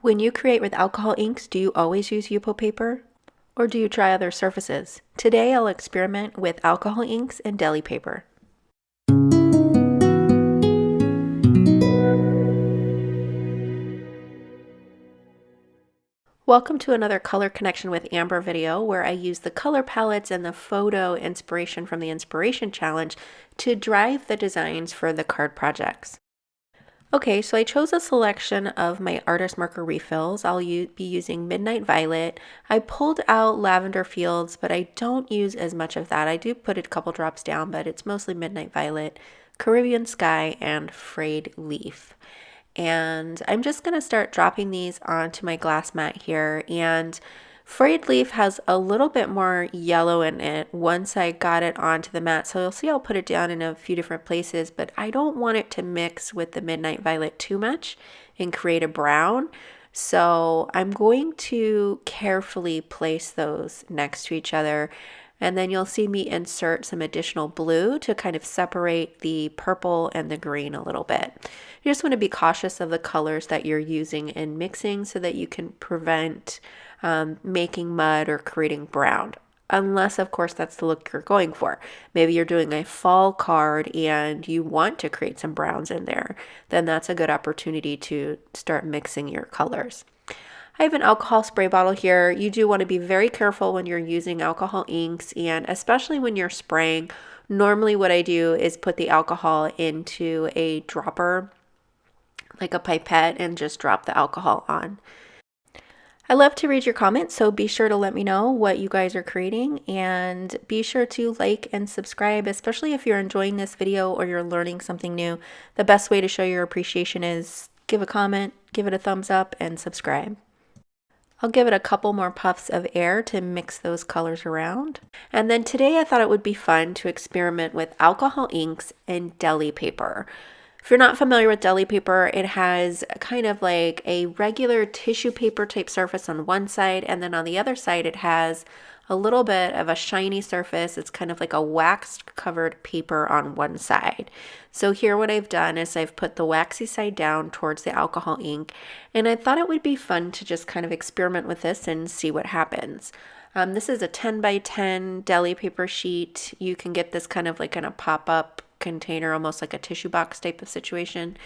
When you create with alcohol inks, do you always use Yupo paper? Or do you try other surfaces? Today I'll experiment with alcohol inks and deli paper. Welcome to another Color Connection with Amber video where I use the color palettes and the photo inspiration from the Inspiration Challenge to drive the designs for the card projects. Okay, so I chose a selection of my artist marker refills. I'll be using Midnight Violet. I pulled out Lavender Fields, but I don't use as much of that. I do put a couple drops down, but it's mostly Midnight Violet, Caribbean Sky, and Frayed Leaf. And I'm just going to start dropping these onto my glass mat here. And Frayed Leaf has a little bit more yellow in it once I got it onto the mat. So you'll see I'll put it down in a few different places, but I don't want it to mix with the Midnight Violet too much and create a brown. So I'm going to carefully place those next to each other. And then you'll see me insert some additional blue to kind of separate the purple and the green a little bit. You just want to be cautious of the colors that you're using and mixing so that you can prevent making mud or creating brown. Unless, of course, that's the look you're going for. Maybe you're doing a fall card and you want to create some browns in there. Then that's a good opportunity to start mixing your colors. I have an alcohol spray bottle here. You do want to be very careful when you're using alcohol inks, and especially when you're spraying. Normally what I do is put the alcohol into a dropper, like a pipette, and just drop the alcohol on. I love to read your comments, so be sure to let me know what you guys are creating, and be sure to like and subscribe, especially if you're enjoying this video or you're learning something new. The best way to show your appreciation is give a comment, give it a thumbs up, and subscribe. I'll give it a couple more puffs of air to mix those colors around. And then today I thought it would be fun to experiment with alcohol inks and deli paper. If you're not familiar with deli paper, it has kind of like a regular tissue paper type surface on one side, and then on the other side it has a little bit of a shiny surface. It's kind of like a waxed covered paper on one side. So here what I've done is I've put the waxy side down towards the alcohol ink, and I thought it would be fun to just kind of experiment with this and see what happens. This is a 10 by 10 deli paper sheet. You can get this kind of like in a pop-up container, almost like a tissue box type of situation.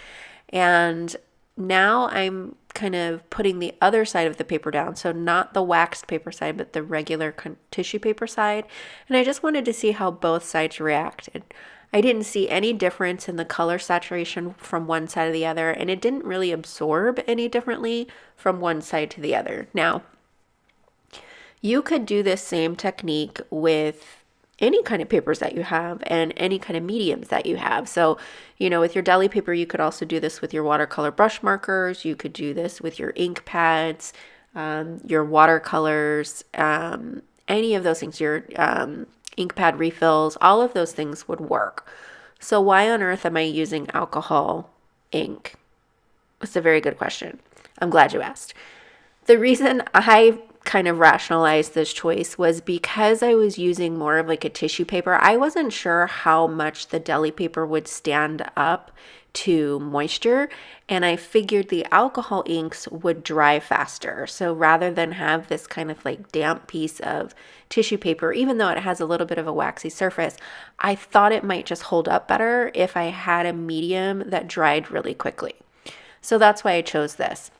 And now I'm kind of putting the other side of the paper down, so not the waxed paper side, but the regular tissue paper side. And I just wanted to see how both sides reacted. I didn't see any difference in the color saturation from one side to the other, and it didn't really absorb any differently from one side to the other. Now, you could do this same technique with any kind of papers that you have and any kind of mediums that you have. So, with your deli paper, you could also do this with your watercolor brush markers. You could do this with your ink pads, your watercolors, any of those things, your ink pad refills, all of those things would work. So why on earth am I using alcohol ink? That's a very good question. I'm glad you asked. The reason I kind of rationalized this choice was because I was using more of like a tissue paper. I wasn't sure how much the deli paper would stand up to moisture, and I figured the alcohol inks would dry faster. So rather than have this kind of like damp piece of tissue paper, even though it has a little bit of a waxy surface, I thought it might just hold up better if I had a medium that dried really quickly. So that's why I chose this.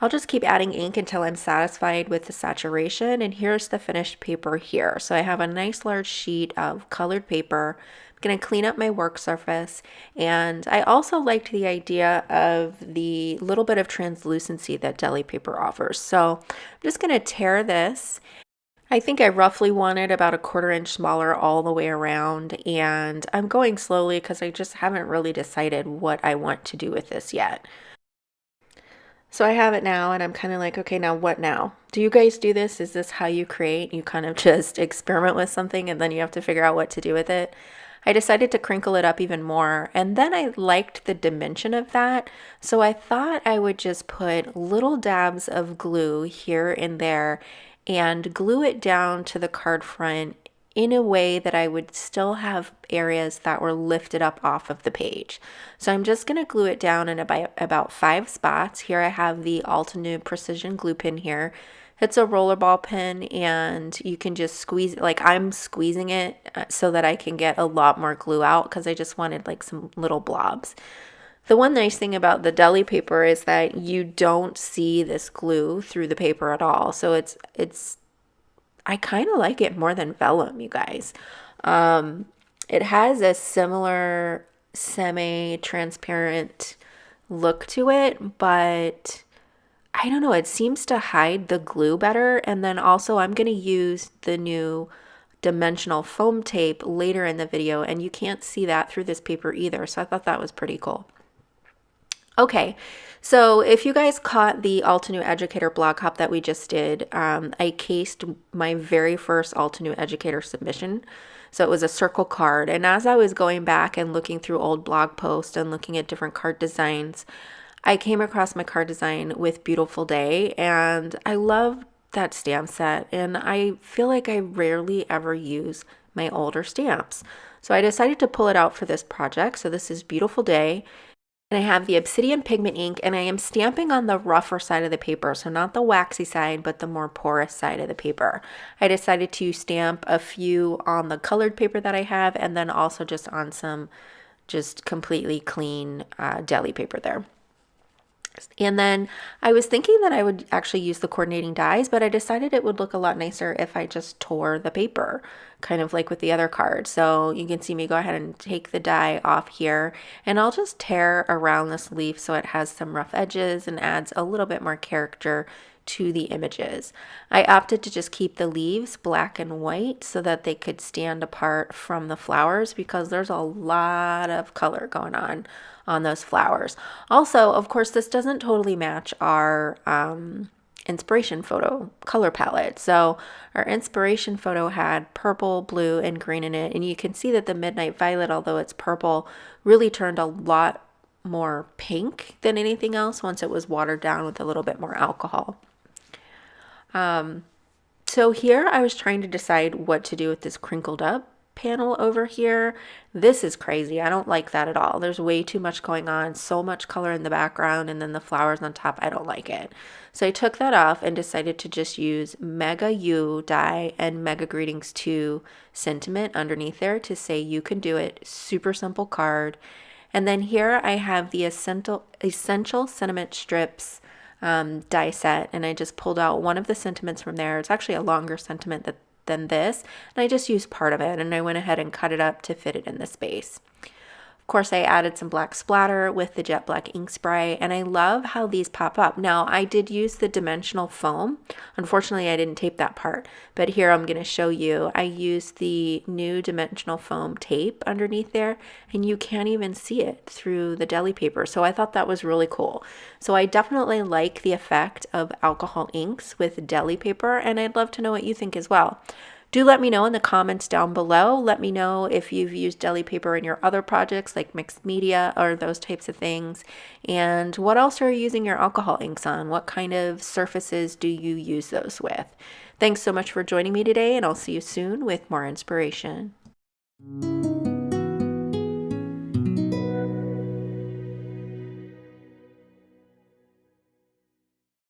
I'll just keep adding ink until I'm satisfied with the saturation, and here's the finished paper here. So I have a nice large sheet of colored paper. I'm going to clean up my work surface, and I also liked the idea of the little bit of translucency that deli paper offers. So I'm just going to tear this. I think I roughly want it about a 1/4 inch smaller all the way around, and I'm going slowly because I just haven't really decided what I want to do with this yet. So I have it now, and I'm kind of like, okay, now what now? Do you guys do this? Is this how you create? You kind of just experiment with something and then you have to figure out what to do with it. I decided to crinkle it up even more, and then I liked the dimension of that, so I thought I would just put little dabs of glue here and there and glue it down to the card front in a way that I would still have areas that were lifted up off of the page. So I'm just going to glue it down in about 5 spots. Here I have the Altenew Precision Glue Pin here. It's a rollerball pin, and you can just squeeze, like I'm squeezing it so that I can get a lot more glue out because I just wanted like some little blobs. The one nice thing about the deli paper is that you don't see this glue through the paper at all. So it's I kind of like it more than vellum, you guys. It has a similar semi-transparent look to it, but I don't know, it seems to hide the glue better. And then also I'm going to use the new dimensional foam tape later in the video, and you can't see that through this paper either. So I thought that was pretty cool. Okay, so if you guys caught the Altenew Educator blog hop that we just did, I cased my very first Altenew Educator submission. So it was a circle card. And as I was going back and looking through old blog posts and looking at different card designs, I came across my card design with Beautiful Day, and I love that stamp set, and I feel like I rarely ever use my older stamps. So I decided to pull it out for this project. So this is Beautiful Day. And I have the Obsidian Pigment ink, and I am stamping on the rougher side of the paper. So not the waxy side, but the more porous side of the paper. I decided to stamp a few on the colored paper that I have, and then also just on some just completely clean deli paper there. And then I was thinking that I would actually use the coordinating dies, but I decided it would look a lot nicer if I just tore the paper, kind of like with the other card. So you can see me go ahead and take the die off here, and I'll just tear around this leaf so it has some rough edges and adds a little bit more character to the images. I opted to just keep the leaves black and white so that they could stand apart from the flowers, because there's a lot of color going on those flowers. Also, of course, this doesn't totally match our inspiration photo color palette. So our inspiration photo had purple, blue, and green in it, and you can see that the Midnight Violet, although it's purple, really turned a lot more pink than anything else once it was watered down with a little bit more alcohol. So here I was trying to decide what to do with this crinkled up panel over here. This is crazy. I don't like that at all. There's way too much going on, so much color in the background, and then the flowers on top. I don't like it. So I took that off and decided to just use Mega You die and Mega Greetings 2 sentiment underneath there to say you can do it. Super simple card. And then here I have the Essential Sentiment Strips die set, and I just pulled out one of the sentiments from there. It's actually a longer sentiment than this, and I just used part of it, and I went ahead and cut it up to fit it in the space. Of course, I added some black splatter with the jet black ink spray, and I love how these pop up. Now, I did use the dimensional foam. Unfortunately, I didn't tape that part, but here I'm going to show you. I used the new dimensional foam tape underneath there, and you can't even see it through the deli paper. So I thought that was really cool. So I definitely like the effect of alcohol inks with deli paper, and I'd love to know what you think as well. Do let me know in the comments down below. Let me know if you've used deli paper in your other projects like mixed media or those types of things. And what else are you using your alcohol inks on? What kind of surfaces do you use those with? Thanks so much for joining me today, and I'll see you soon with more inspiration.